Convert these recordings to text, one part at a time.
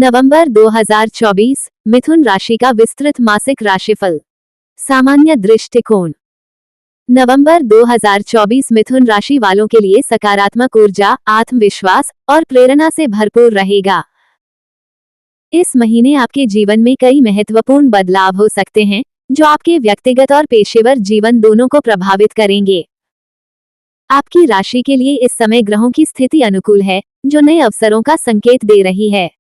नवंबर 2024 मिथुन राशि का विस्तृत मासिक राशिफल। सामान्य दृष्टिकोण। नवंबर 2024 मिथुन राशि वालों के लिए सकारात्मक ऊर्जा, आत्मविश्वास और प्रेरणा से भरपूर रहेगा। इस महीने आपके जीवन में कई महत्वपूर्ण बदलाव हो सकते हैं, जो आपके व्यक्तिगत और पेशेवर जीवन दोनों को प्रभावित करेंगे। आपकी राशि के लिए इस समय ग्रहों की स्थिति अनुकूल है, जो नए अवसरों का संकेत दे रही है।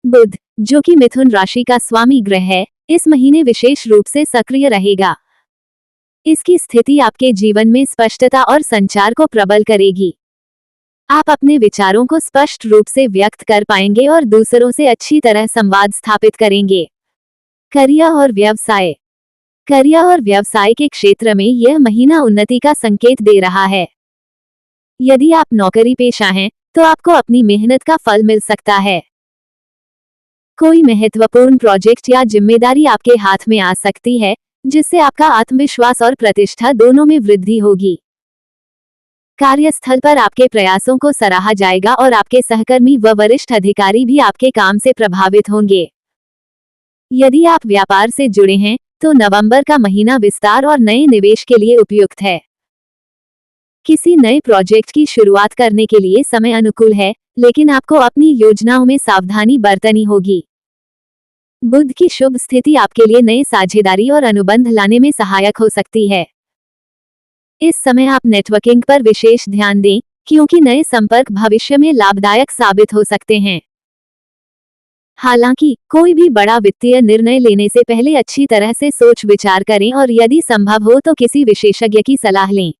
बुध, जो कि मिथुन राशि का स्वामी ग्रह है, इस महीने विशेष रूप से सक्रिय रहेगा। इसकी स्थिति आपके जीवन में स्पष्टता और संचार को प्रबल करेगी। आप अपने विचारों को स्पष्ट रूप से व्यक्त कर पाएंगे और दूसरों से अच्छी तरह संवाद स्थापित करेंगे। करियर और व्यवसाय। करियर और व्यवसाय के क्षेत्र में यह महीना उन्नति का संकेत दे रहा है। यदि आप नौकरी पेशा हैं, तो आपको अपनी मेहनत का फल मिल सकता है। कोई महत्वपूर्ण प्रोजेक्ट या जिम्मेदारी आपके हाथ में आ सकती है, जिससे आपका आत्मविश्वास और प्रतिष्ठा दोनों में वृद्धि होगी। कार्यस्थल पर आपके प्रयासों को सराहा जाएगा और आपके सहकर्मी व वरिष्ठ अधिकारी भी आपके काम से प्रभावित होंगे। यदि आप व्यापार से जुड़े हैं, तो नवंबर का महीना विस्तार और नए निवेश के लिए उपयुक्त है। किसी नए प्रोजेक्ट की शुरुआत करने के लिए समय अनुकूल है, लेकिन आपको अपनी योजनाओं में सावधानी बरतनी होगी। बुध की शुभ स्थिति आपके लिए नए साझेदारी और अनुबंध लाने में सहायक हो सकती है। इस समय आप नेटवर्किंग पर विशेष ध्यान दें, क्योंकि नए संपर्क भविष्य में लाभदायक साबित हो सकते हैं। हालांकि कोई भी बड़ा वित्तीय निर्णय लेने से पहले अच्छी तरह से सोच विचार करें और यदि संभव हो तो किसी विशेषज्ञ की सलाह लें।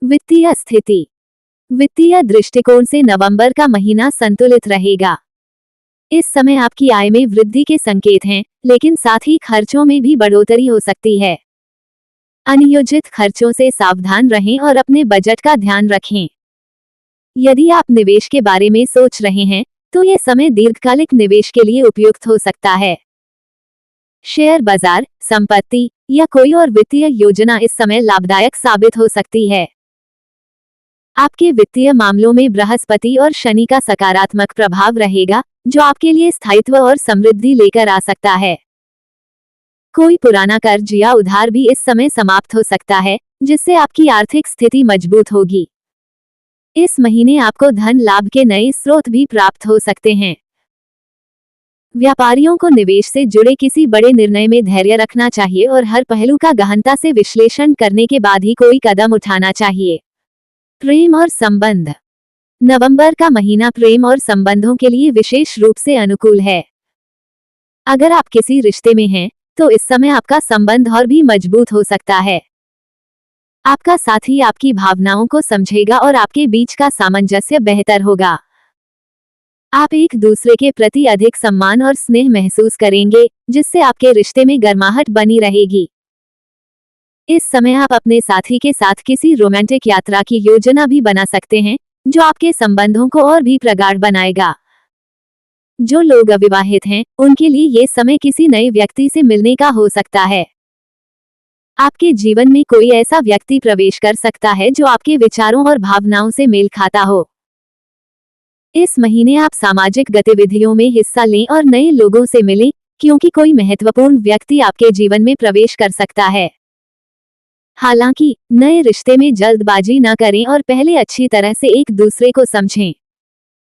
वित्तीय स्थिति। वित्तीय दृष्टिकोण से नवंबर का महीना संतुलित रहेगा। इस समय आपकी आय में वृद्धि के संकेत हैं, लेकिन साथ ही खर्चों में भी बढ़ोतरी हो सकती है। अनियोजित खर्चों से सावधान रहें और अपने बजट का ध्यान रखें। यदि आप निवेश के बारे में सोच रहे हैं, तो यह समय दीर्घकालिक निवेश के लिए उपयुक्त हो सकता है। शेयर बाजार, संपत्ति या कोई और वित्तीय योजना इस समय लाभदायक साबित हो सकती है। आपके वित्तीय मामलों में बृहस्पति और शनि का सकारात्मक प्रभाव रहेगा, जो आपके लिए स्थायित्व और समृद्धि लेकर आ सकता है। कोई पुराना कर्ज या उधार भी इस समय समाप्त हो सकता है, जिससे आपकी आर्थिक स्थिति मजबूत होगी। इस महीने आपको धन लाभ के नए स्रोत भी प्राप्त हो सकते हैं। व्यापारियों को निवेश से जुड़े किसी बड़े निर्णय में धैर्य रखना चाहिए और हर पहलू का गहनता से विश्लेषण करने के बाद ही कोई कदम उठाना चाहिए। प्रेम और संबंध। नवंबर का महीना प्रेम और संबंधों के लिए विशेष रूप से अनुकूल है। अगर आप किसी रिश्ते में हैं, तो इस समय आपका संबंध और भी मजबूत हो सकता है। आपका साथी आपकी भावनाओं को समझेगा और आपके बीच का सामंजस्य बेहतर होगा। आप एक दूसरे के प्रति अधिक सम्मान और स्नेह महसूस करेंगे, जिससे आपके रिश्ते में गर्माहट बनी रहेगी। इस समय आप अपने साथी के साथ किसी रोमांटिक यात्रा की योजना भी बना सकते हैं, जो आपके संबंधों को और भी प्रगाढ़ बनाएगा। जो लोग अविवाहित हैं, उनके लिए ये समय किसी नए व्यक्ति से मिलने का हो सकता है। आपके जीवन में कोई ऐसा व्यक्ति प्रवेश कर सकता है जो आपके विचारों और भावनाओं से मेल खाता हो। इस महीने आप सामाजिक गतिविधियों में हिस्सा लें और नए लोगों से मिलें, क्योंकि कोई महत्वपूर्ण व्यक्ति आपके जीवन में प्रवेश कर सकता है। हालांकि नए रिश्ते में जल्दबाजी न करें और पहले अच्छी तरह से एक दूसरे को समझें।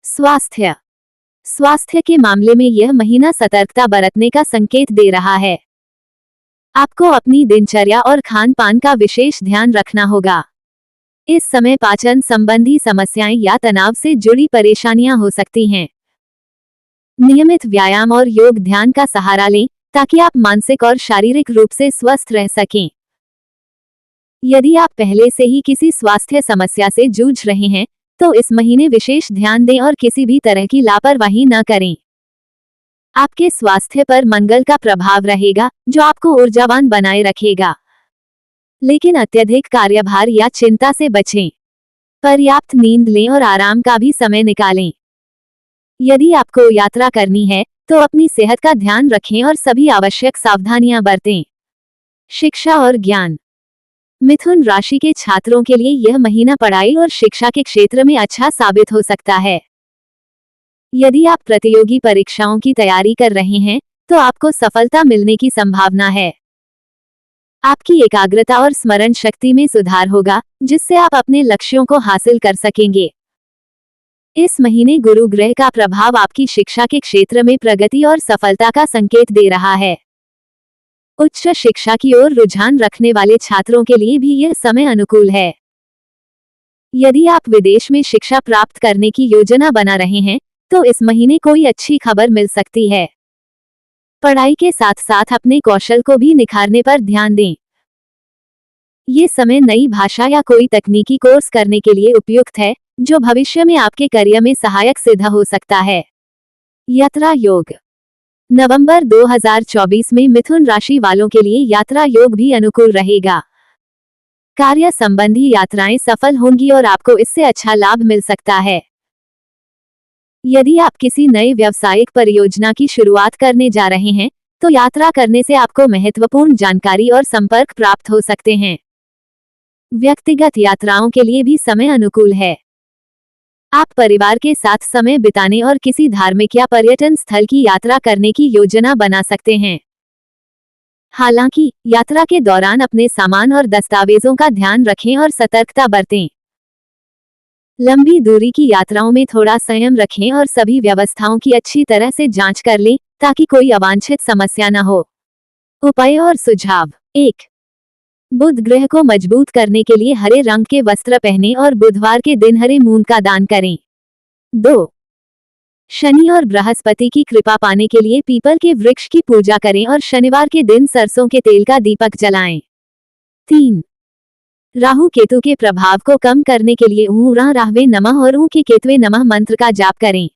स्वास्थ्य। स्वास्थ्य के मामले में यह महीना सतर्कता बरतने का संकेत दे रहा है। आपको अपनी दिनचर्या और खान पान का विशेष ध्यान रखना होगा। इस समय पाचन संबंधी समस्याएं या तनाव से जुड़ी परेशानियां हो सकती हैं। नियमित व्यायाम और योग ध्यान का सहारा लें, ताकि आप मानसिक और शारीरिक रूप से स्वस्थ रह सकें। यदि आप पहले से ही किसी स्वास्थ्य समस्या से जूझ रहे हैं, तो इस महीने विशेष ध्यान दें और किसी भी तरह की लापरवाही न करें। आपके स्वास्थ्य पर मंगल का प्रभाव रहेगा, जो आपको ऊर्जावान बनाए रखेगा। लेकिन अत्यधिक कार्यभार या चिंता से बचें। पर्याप्त नींद लें और आराम का भी समय निकालें। यदि आपको यात्रा करनी है, तो अपनी सेहत का ध्यान रखें और सभी आवश्यक सावधानियां बरतें। शिक्षा और ज्ञान। मिथुन राशि के छात्रों के लिए यह महीना पढ़ाई और शिक्षा के क्षेत्र में अच्छा साबित हो सकता है। यदि आप प्रतियोगी परीक्षाओं की तैयारी कर रहे हैं, तो आपको सफलता मिलने की संभावना है। आपकी एकाग्रता और स्मरण शक्ति में सुधार होगा, जिससे आप अपने लक्ष्यों को हासिल कर सकेंगे। इस महीने गुरु ग्रह का प्रभाव आपकी शिक्षा के क्षेत्र में प्रगति और सफलता का संकेत दे रहा है। उच्च शिक्षा की ओर रुझान रखने वाले छात्रों के लिए भी यह समय अनुकूल है। यदि आप विदेश में शिक्षा प्राप्त करने की योजना बना रहे हैं, तो इस महीने कोई अच्छी खबर मिल सकती है। पढ़ाई के साथ साथ अपने कौशल को भी निखारने पर ध्यान दें। ये समय नई भाषा या कोई तकनीकी कोर्स करने के लिए उपयुक्त है, जो भविष्य में आपके करियर में सहायक सिद्ध हो सकता है। यात्रा योग। नवंबर 2024 में मिथुन राशि वालों के लिए यात्रा योग भी अनुकूल रहेगा। कार्य संबंधी यात्राएं सफल होंगी और आपको इससे अच्छा लाभ मिल सकता है। यदि आप किसी नए व्यावसायिक परियोजना की शुरुआत करने जा रहे हैं, तो यात्रा करने से आपको महत्वपूर्ण जानकारी और संपर्क प्राप्त हो सकते हैं। व्यक्तिगत यात्राओं के लिए भी समय अनुकूल है। आप परिवार के साथ समय बिताने और किसी धार्मिक या पर्यटन स्थल की यात्रा करने की योजना बना सकते हैं। हालांकि, यात्रा के दौरान अपने सामान और दस्तावेजों का ध्यान रखें और सतर्कता बरतें। लंबी दूरी की यात्राओं में थोड़ा संयम रखें और सभी व्यवस्थाओं की अच्छी तरह से जांच कर लें, ताकि कोई अवांछित समस्या न हो। उपाय और सुझाव। 1. बुध ग्रह को मजबूत करने के लिए हरे रंग के वस्त्र पहनें और बुधवार के दिन हरे मूंग का दान करें। 2. शनि और बृहस्पति की कृपा पाने के लिए पीपल के वृक्ष की पूजा करें और शनिवार के दिन सरसों के तेल का दीपक जलाएं। 3. राहु केतु के प्रभाव को कम करने के लिए ऊँ राहवे नमः और ऊँ के केतवे नमः मंत्र का जाप करें।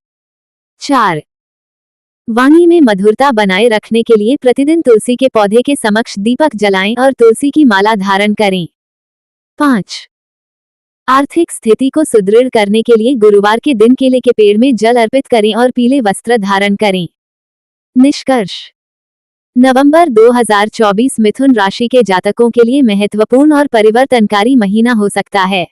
4. वाणी में मधुरता बनाए रखने के लिए प्रतिदिन तुलसी के पौधे के समक्ष दीपक जलाएं और तुलसी की माला धारण करें। 5. आर्थिक स्थिति को सुदृढ़ करने के लिए गुरुवार के दिन केले के पेड़ में जल अर्पित करें और पीले वस्त्र धारण करें। निष्कर्ष। नवंबर 2024 मिथुन राशि के जातकों के लिए महत्वपूर्ण और परिवर्तनकारी महीना हो सकता है।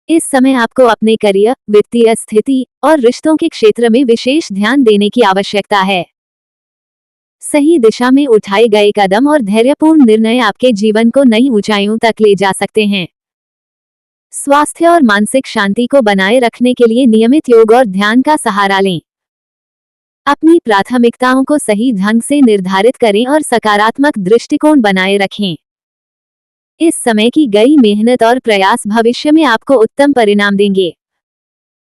इस समय आपको अपने करियर, वित्तीय स्थिति और रिश्तों के क्षेत्र में विशेष ध्यान देने की आवश्यकता है। सही दिशा में उठाए गए कदम और धैर्यपूर्ण निर्णय आपके जीवन को नई ऊंचाइयों तक ले जा सकते हैं। स्वास्थ्य और मानसिक शांति को बनाए रखने के लिए नियमित योग और ध्यान का सहारा लें। अपनी प्राथमिकताओं को सही ढंग से निर्धारित करें और सकारात्मक दृष्टिकोण बनाए रखें। इस समय की गई मेहनत और प्रयास भविष्य में आपको उत्तम परिणाम देंगे।